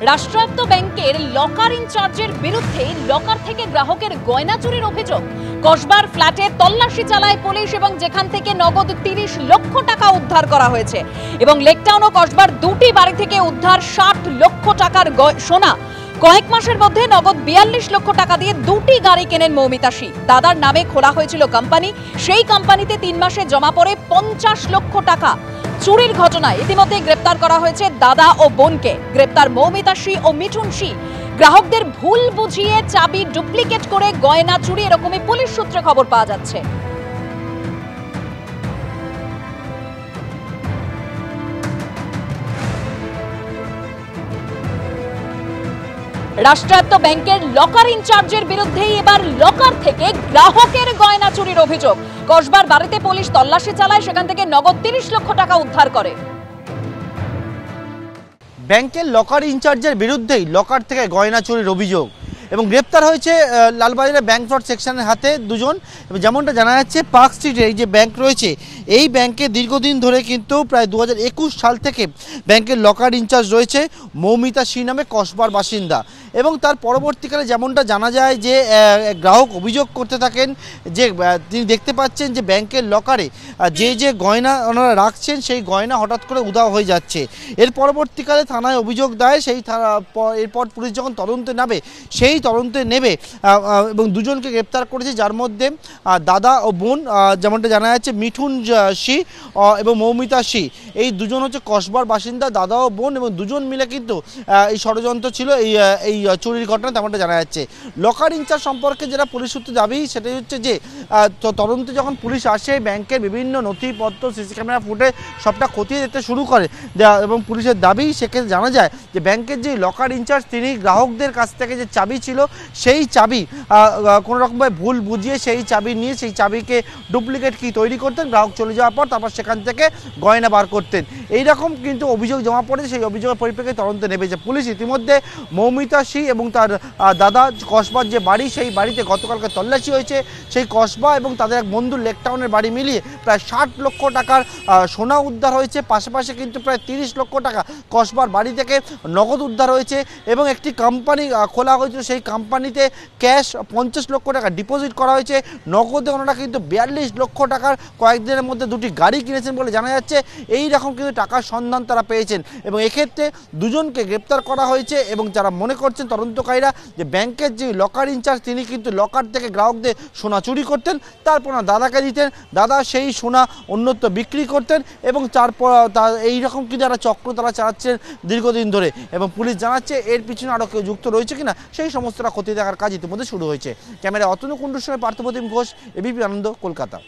রাষ্ট্রায়ত্ত ব্যাংকের লকার ইনচার্জের বিরুদ্ধে লকার থেকে গ্রাহকের গয়না চুরির অভিযোগ। কসবার ফ্ল্যাটে তল্লাশি চালায় পুলিশ এবং যেখান থেকে নগদ 30 লক্ষ টাকা উদ্ধার করা হয়েছে এবং লেকটাউন ও কসবার দুটি বাড়ি থেকে উদ্ধার 60 লক্ষ টাকার সোনা। কয়েক মাসের মধ্যে নগদ 42 লক্ষ টাকা দিয়ে দুটি গাড়ি কেনেন মৌমিতা শি। দাদার নামে খোলা হয়েছিল কোম্পানি, সেই কোম্পানিতে 3 মাসে জমা পড়ে 50 লক্ষ টাকা। চুরির ঘটনায় ইতিমধ্যে গ্রেপ্তার করা হয়েছে দাদা ও বোনকে। গ্রেপ্তার মৌমিতা শি ও মিঠুন শি। গ্রাহকদের ভুল বুঝিয়ে চাবি ডুপ্লিকেট করে গয়না চুরি, এরকমই পুলিশ সূত্রে খবর পাওয়া যাচ্ছে। রাষ্ট্রায়ত্ত ব্যাংকের লকার ইনচার্জের বিরুদ্ধেই এবার লকার থেকে গ্রাহকের গয়না চুরির অভিযোগ। কসবার বাড়িতে পুলিশ তল্লাশি চালায়, সেখান থেকে নগদ 30 লক্ষ টাকা উদ্ধার করে। ব্যাংকের লকার ইনচার্জের বিরুদ্ধেই লকার থেকে গয়না চুরির অভিযোগ এবং গ্রেপ্তার হয়েছে লালবাজারের ব্যাংক ফ্রড সেকশনের হাতে দুজন। এবং যেমনটা জানা যাচ্ছে, পার্ক স্ট্রিটে এই যে ব্যাংক রয়েছে, এই ব্যাংকে দীর্ঘদিন ধরে কিন্তু প্রায় 2021 সাল থেকে ব্যাংকের লকার ইনচার্জ রয়েছে মৌমিতা শি নামে কসবার বাসিন্দা। এবং তার পরবর্তীকালে যেমনটা জানা যায় যে গ্রাহক অভিযোগ করতে থাকেন যে তিনি দেখতে পাচ্ছেন যে ব্যাংকের লকারে যে গয়না ওনারা রাখছেন সেই গয়না হঠাৎ করে উধাও হয়ে যাচ্ছে। এর পরবর্তীকালে থানায় অভিযোগ দেয়, এরপর পুলিশ যখন তদন্তে নামে সেই তদন্তে নেবে এবং দুজনকে গ্রেপ্তার করেছে, যার মধ্যে দাদা ও বোন। যেমনটা জানা যাচ্ছে, মিঠুন শি এবং মৌমিতা শি এই দুজন হচ্ছে কসবার বাসিন্দা, দাদা ও বোন, এবং দুজন মিলে কিন্তু এই ষড়যন্ত্র ছিল এই চুরির ঘটনা, তেমনটা জানা যাচ্ছে। লকার ইনচার্জ সম্পর্কে যেটা পুলিশ সূত্রে দাবি সেটাই হচ্ছে যে তদন্তে যখন পুলিশ আসে, ব্যাংকের বিভিন্ন নথিপত্র, সিসি ক্যামেরা ফুটেজ সবটা খতিয়ে দেখতে শুরু করে এবং পুলিশের দাবি সেক্ষেত্রে জানা যায় যে ব্যাংকের যে লকার ইনচার্জ তিনি গ্রাহকদের কাছ থেকে যে চাবি ছিল সেই চাবি কোনো রকমভাবে ভুল বুঝিয়ে সেই চাবি নিয়ে সেই চাবিকে ডুপ্লিকেট কি তৈরি করতেন, গ্রাহক চলে যাওয়ার পর তারপর সেখান থেকে গয়না বার করতেন। এইরকম কিন্তু অভিযোগ জমা পড়েছে, সেই অভিযোগের পরিপ্রেক্ষিতে তদন্তে নেমেছে পুলিশ। ইতিমধ্যে মৌমিতা শি এবং তার দাদা কসবার যে বাড়ি, সেই বাড়িতে গতকালকে তল্লাশি হয়েছে। সেই কসবা এবং তাদের এক বন্ধুর লেকটাউনের বাড়ি মিলিয়ে প্রায় 60 লক্ষ টাকার সোনা উদ্ধার হয়েছে। পাশাপাশি কিন্তু প্রায় 30 লক্ষ টাকা কসবার বাড়ি থেকে নগদ উদ্ধার হয়েছে এবং একটি কোম্পানি খোলা হয়েছিল, সেই কোম্পানিতে ক্যাশ 50 লক্ষ টাকা ডিপোজিট করা হয়েছে। নগদে ওনারা কিন্তু 42 লক্ষ টাকার কয়েকদিনের মধ্যে দুটি গাড়ি কিনেছেন বলে জানা যাচ্ছে। এই রকম কিন্তু টাকার সন্ধান তারা পেয়েছেন এবং এক্ষেত্রে দুজনকে গ্রেপ্তার করা হয়েছে। এবং যারা মনে করছেন তদন্তকারীরা যে ব্যাংকের যে লকার ইনচার্জ তিনি কিন্তু লকার থেকে গ্রাহকদের সোনা চুরি করতেন, তারপর দাদাকে দিতেন, দাদা সেই সোনা অন্যত্র বিক্রি করতেন এবং তারপর এইরকম কি যারা চক্র তারা চালাচ্ছেন দীর্ঘদিন ধরে। এবং পুলিশ জানাচ্ছে এর পিছনে আরও কেউ যুক্ত রয়েছে কিনা সেই সমস্তটা খতিয়ে দেখার কাজ ইতিমধ্যে শুরু হয়েছে। ক্যামেরায় অতনু কুণ্ডুর সঙ্গে পার্থপ্রতিম ঘোষ, এবিপি আনন্দ, কলকাতা।